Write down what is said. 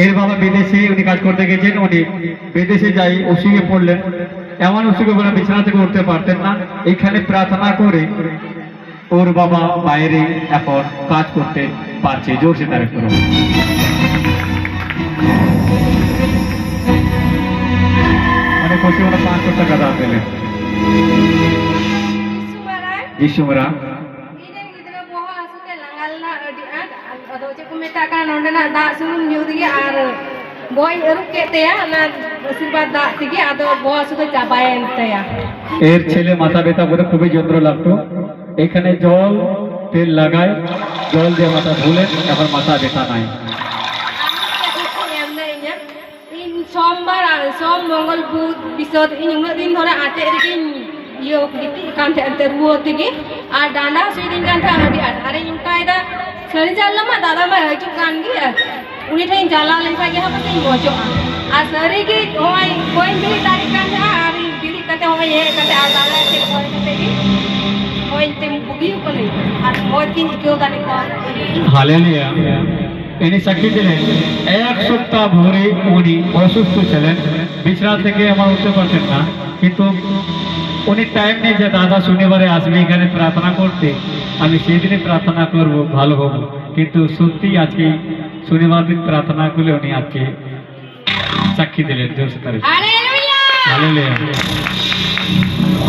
এর বাবা বিদেশে উনি কাজ করতে গেছেন, উনি বিদেশে যাই অসুখে পড়লেন, এমন অসুখে পড়ে বিছানা থেকে উঠতে পারতেন না। এখানে প্রার্থনা করে ওর বাবা বাইরে এখন কাজ করতে পারছে। জোরসে তারিফ করুন। অনেক খুশি, ওরা 500 টাকা দাম পেলেন। যিশু মারা এর ছেলে মাথা ব্যথা করে খুবই যন্ত্র লাগতো, এখানে জল তেল লাগায়, জল দিয়ে মাথা ধুলেন, এখন মাথা ব্যথা নাই। সোমবার আর সোম মঙ্গল বুধ বিশদ ইনুনা দিন ধরে আটে রেগিং ইয়ো গিতি কান্তে আনতে রুও থেকে আর ডান্ডা সুই দিন কান্তে আদি আরে ইনকায়দা সরি জাল্লামা দাদা মা হয়তো কান গিয়া উনি ঠাই জ্বালা লেখা গিয়া হবে তাই মজা আর সরি কি ওই কোই বিলি তারিখ কান্তে আর বিলি কাতে হয় এ কাতে আর দাদা কে কোই কাতে কি ওই তেম বুগি কোনে আর ওই দিন কেউ দানি কা হালেলুয়া। ইনি সাক্ষী দিলেন 1 সপ্তাহ ধরে উনি অসুস্থ ছিলেন, বিছানা থেকে আমার উঠতে পারতেন না, কিন্তু উনি টাইম নেই যে দাদা শনিবারে আসবে এখানে প্রার্থনা করতে, আমি সেই দিনে প্রার্থনা করব, ভালো হব। কিন্তু সত্যি আজকে শনিবার দিন প্রার্থনা করলে উনি আজকে সাক্ষী দিলেন। জোরসে তারিফ। Hallelujah hallelujah.